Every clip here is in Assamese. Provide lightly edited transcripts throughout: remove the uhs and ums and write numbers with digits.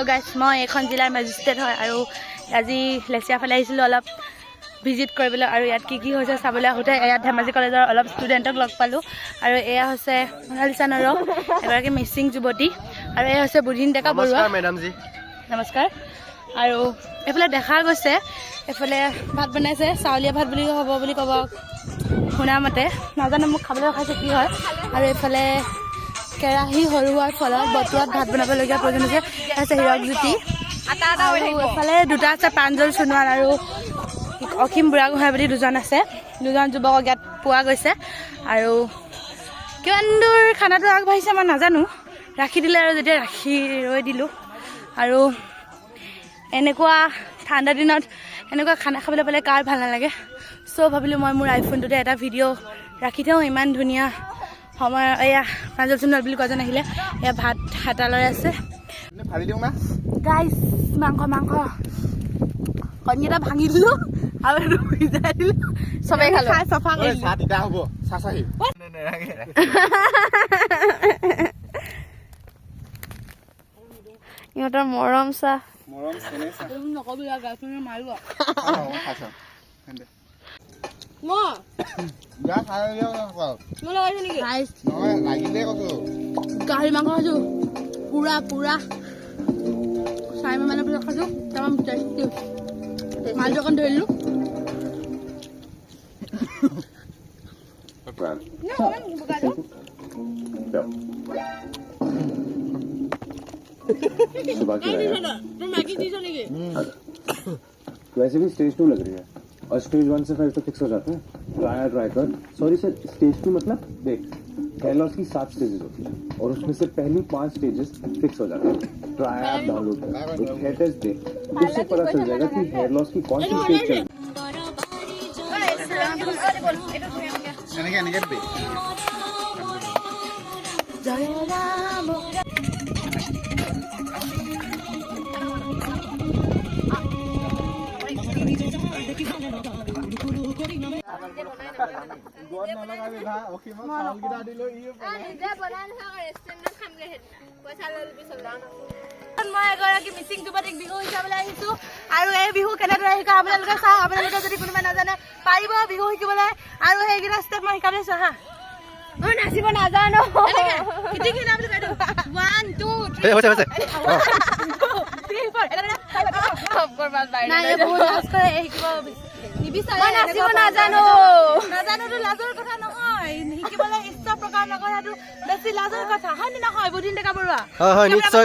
হেল্ল' গাইজ, মই এখন জিলাৰ মেজিষ্ট্ৰেট হয় আৰু আজি লেচিয়া ফালে আহিছিলোঁ অলপ ভিজিট কৰিবলৈ আৰু ইয়াত কি হৈছে চাবলৈ আহোঁতে ইয়াত ধেমাজি কলেজৰ অলপ ষ্টুডেণ্টক লগ পালোঁ আৰু এয়া হৈছে মনালিছা নৰহ, এগৰাকী মিচিং যুৱতী, আৰু এয়া হৈছে বুধিন ডেকা বৰুৱা। মেডামজী নমস্কাৰ। আৰু এইফালে দেখা গৈছে এইফালে ভাত বনাইছে, চাউলীয়া ভাত বুলি হ'ব বুলি ক'ব শুনা মতে, নাজানো মোক খাবলৈ ৰখাইছে কি হয়। আৰু এইফালে কেৰাহী সৰোৱাৰ ফলত বতোৱাত ভাত বনাবলগীয়া প্ৰয়োজন হৈছে। আছে হীৰকজ্যোতি, আৰু এইফালে দুটা আছে প্ৰাঞ্জল সোণোৱাল আৰু অসীম বুঢ়াগোহাঁই বুলি দুজন আছে, দুজন যুৱকক ইয়াত পোৱা গৈছে। আৰু কিমান দূৰ খানাটো আগবাঢ়িছে মই নাজানো, ৰাখি দিলে আৰু যেতিয়া ৰাখি ৰৈ দিলোঁ। আৰু এনেকুৱা ঠাণ্ডা দিনত এনেকুৱা খানা খাবলৈ পালে কাৰ ভাল নালাগে। চ' ভাবিলোঁ মই মোৰ আইফোনটোতে এটা ভিডিঅ' ৰাখি থওঁ। ইমান ধুনীয়া সময়। এয়া প্ৰাঞ্জল সোণোৱাল বুলি কোৱাজন আহিলে, এয়া ভাত হাতালৈ আছে। গাইছ মাংস কণী এটা ভাঙি দিলোঁ আৰু এইটো ভিজাই দিলোঁ, চবেই খালোঁ, খাই চফা কৰি ইহঁতৰ মৰম চাহ নকবি মাৰিব। গাহৰি মাংস খাইছোঁ পুৰা 4 মানৰ পিছত খাইছোঁ, তামাম টেষ্টি। মালটো অকণ ধৰিলোঁ। वैसे भी स्टेज 2 लग रही है और स्टेज 1 से 5 तो फिक्स हो जाते हैं। ट्राई कर। सॉरी सर, स्टेज 2 मतलब देख, हेयर लॉस की 7 स्टेजेस होती है और उसमें से पहली 5 स्टेजेस फिक्स हो जाते हैं। ट्राई ऐप डाउनलोड कर, एक हेयर टेस्ट दे, उससे पता चल जाएगा कि हेयर लॉस की कौन सी स्टेज चल रही है। মই এগৰাকী মিচিং যুৱতীক বিহু শিকাবলৈ আহিছোঁ আৰু এই বিহু কেনেদৰে শিকা আপোনালোকে চাওক। আপোনালোকে যদি কোনোবাই নাজানে পাৰিব বিহু শিকিবলৈ, আৰু সেইকেইটা ষ্টেপ মই শিকাবলৈ চোৱা হা। মই নাচিব নাজানো। 1 2 3 নাচিব নাজানো। নাজানোতো লাজৰ কথা নহয়, শিকিবলৈ ইচ্ছা প্ৰকাশ নকৰে, সেইটো বেছি লাজৰ কথা হয় নে নহয়? বুধিন ডেকা বৰুৱা,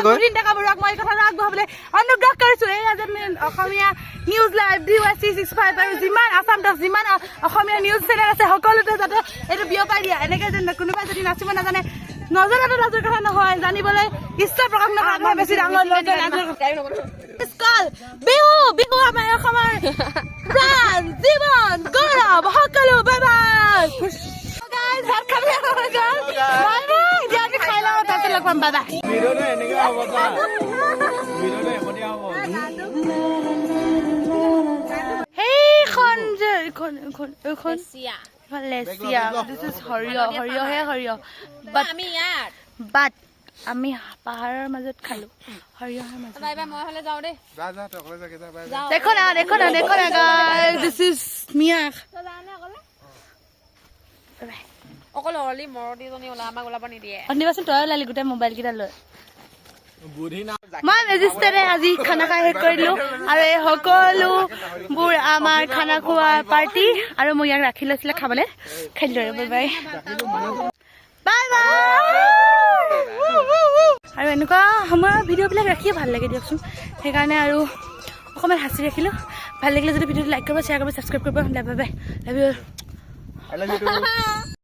বুধিন ডেকা বৰুৱাক মই এই কথাটো আগবঢ়াবলৈ অনুগ্ৰহ কৰিছোঁ। এয়া যে অসমীয়া নিউজ লাইভ, DYC65 আৰু যিমান আছাম টক, যিমান অসমীয়া নিউজ চেনেল আছে সকলোতে যাতে এইটো বিয়পাই দিয়া। এনেকৈ যে কোনোবাই যদি নাচিব নাজানে, নজনাটো লাজৰ কথা নহয়, জানিবলৈ ইচ্ছা প্ৰকাশ নকৰা মই বেছি ডাঙৰ বিহু। বিহু আমাৰ অসমৰ প্ৰাণ, জীৱন, গৌৰৱ সকলো। Bye bye. ভাত খাবলৈ আমি খাই লওঁ, তাৰপিছত লগ পাম। Bye bye. সেইখন যে এইখন লেচিয়া, দিছ ইজ সৰিয়হে বাট আমি পাহাৰৰ মাজত খালো, সৰিয়হৰ মাজত। দেখো না দিছ ইজ মিয়া। অনিবাচোন তই ওলালি গোটেই মোবাইল কেইটা লৈ। মই মেজিষ্ট্ৰেটে আজি খানা খাই শেষ কৰিলো, আৰু এই সকলোবোৰ আমাৰ খানা খোৱা পাৰ্টি, আৰু মই ইয়াক ৰাখি লৈছিলে খাবলৈ, খাই দিলো। Bye bye bye bye. আৰু এনেকুৱা সময়ৰ ভিডিঅ'বিলাক ৰাখিয়ে ভাল লাগে দিয়কচোন, সেইকাৰণে আৰু অকণমান সাঁচি ৰাখিলোঁ। ভাল লাগিলে যদি ভিডিঅ'টো লাইক কৰিব, শ্বেয়াৰ কৰিব, ছাবস্ক্ৰাইব কৰিব। Bye bye, love you.